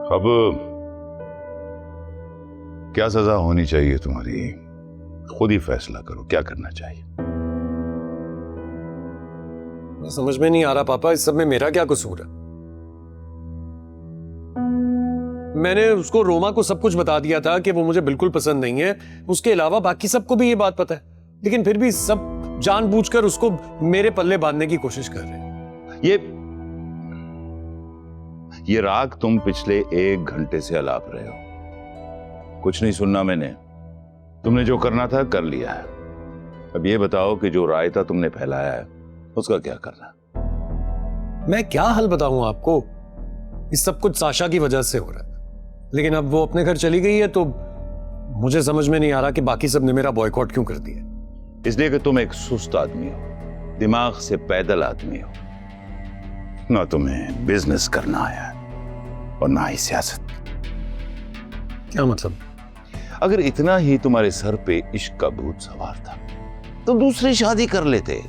अब क्या सजा होनी चाहिए तुम्हारी? खुद ही फैसला करो, क्या करना चाहिए। समझ में नहीं आ रहा पापा, इस सब में मेरा क्या कसूर है? मैंने उसको, रोमा को सब कुछ बता दिया था कि वो मुझे बिल्कुल पसंद नहीं है। उसके अलावा बाकी सबको भी ये बात पता है, लेकिन फिर भी सब जानबूझकर उसको मेरे पल्ले बांधने की कोशिश कर रहे हैं। ये राग तुम पिछले 1 घंटे से अलाप रहे हो। कुछ नहीं सुनना मैंने। तुमने जो करना था कर लिया है। अब ये बताओ कि जो रायता तुमने फैलाया है उसका क्या करना? मैं क्या हल बताऊं आपको? इस सब कुछ साशा की वजह से हो रहा है, लेकिन अब वो अपने घर चली गई है तो मुझे समझ में नहीं आ रहा कि बाकी सब ने मेरा बॉयकॉट क्यों कर दिया। इसलिए कि तुम एक सुस्त आदमी हो, दिमाग से पैदल आदमी हो। ना तुम्हें बिजनेस करना आया और ना ही सियासत। क्या मतलब? अगर इतना ही तुम्हारे सर पे इश्क का भूत सवार था तो दूसरी शादी कर लेते,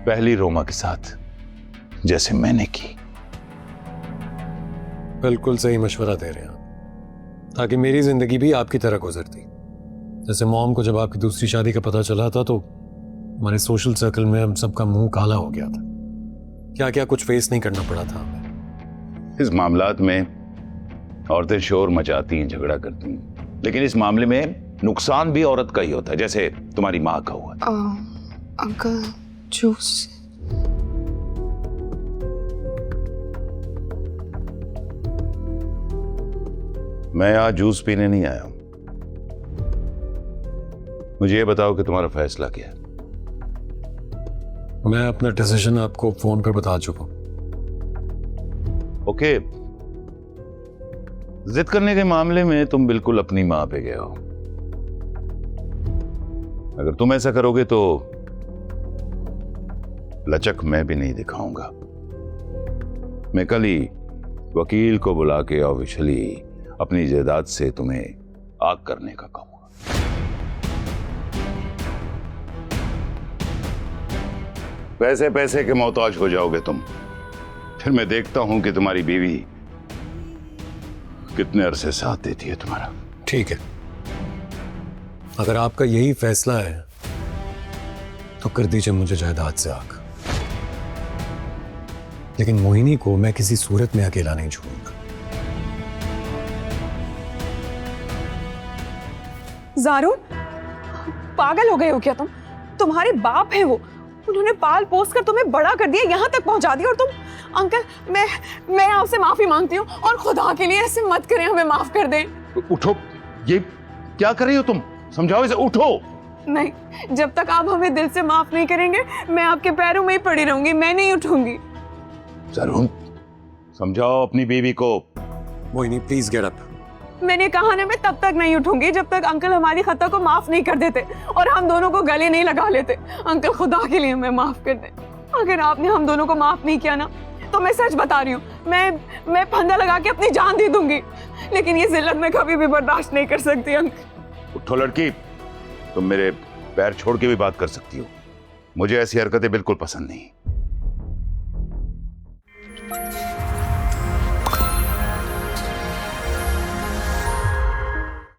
पहली रोमा के साथ, जैसे मैंने की। बिल्कुल सही मशवरा दे रहे हैं आप, ताकि मेरी जिंदगी भी आपकी तरह गुजरती। जैसे मॉम को जब आपकी दूसरी शादी का पता चला था तो हमारे सोशल सर्कल में हम सबका मुंह काला हो गया था। क्या क्या कुछ फेस नहीं करना पड़ा था हमें। इस मामलात में औरतें शोर मचाती हैं, झगड़ा करती हैं, लेकिन इस मामले में नुकसान भी औरत का ही होता है, जैसे तुम्हारी माँ का हुआ। Uncle juice. मैं आज जूस पीने नहीं आया हूं। मुझे ये बताओ कि तुम्हारा फैसला क्या है? मैं अपना डिसीजन आपको फोन पर बता चुका हूं। ओके, जिद करने के मामले में तुम बिल्कुल अपनी मां पे गए हो। अगर तुम ऐसा करोगे तो लचक मैं भी नहीं दिखाऊंगा। मैं कल ही वकील को बुला के ऑफिशियली अपनी जायदाद से तुम्हें आग करने का कहूंगा। पैसे पैसे के मोहताज हो जाओगे तुम। फिर मैं देखता हूं कि तुम्हारी बीवी कितने अरसे साथ देती है तुम्हारा। ठीक है, अगर आपका यही फैसला है तो कर दीजिए मुझे जायदाद से आग, लेकिन मोहिनी को मैं किसी सूरत में अकेला नहीं छोड़ूंगा। ज़ारून, पागल हो गए हो क्या तुम? तुम्हारे बाप है वो, उन्होंने पाल पोस कर तुम्हें बड़ा कर दिया, यहाँ तक पहुंचा दिया, और तुम? अंकल, मैं आपसे माफी मांगती हूँ, और खुदा के लिए ऐसे मत करें, हमें माफ कर दें। उठो, ये क्या कर रही हो तुम? समझाओ इसे, उठो। नहीं, जब तक आप हमें दिल से माफ नहीं करेंगे मैं आपके पैरों में ही पड़ी रहूंगी, मैं नहीं उठूंगी। ज़ारून, समझाओ अपनी बीवी को। Mohini please get up. मैंने कहा ना, मैं तब तक नहीं उठूंगी जब तक अंकल हमारी खता को माफ नहीं कर देते और हम दोनों को गले नहीं लगा लेते। अंकल, खुदा के लिए हमें माफ कर दें। अगर आपने हम दोनों को माफ नहीं किया ना, तो मैं सच बता रही हूँ, मैं फंदा लगा के अपनी जान दे दूंगी, लेकिन ये जिल्लत मैं कभी भी बर्दाश्त नहीं कर सकती। अंकल उठो लड़की, तुम मेरे पैर छोड़ के भी बात कर सकती हो। मुझे ऐसी हरकतें बिल्कुल पसंद नहीं।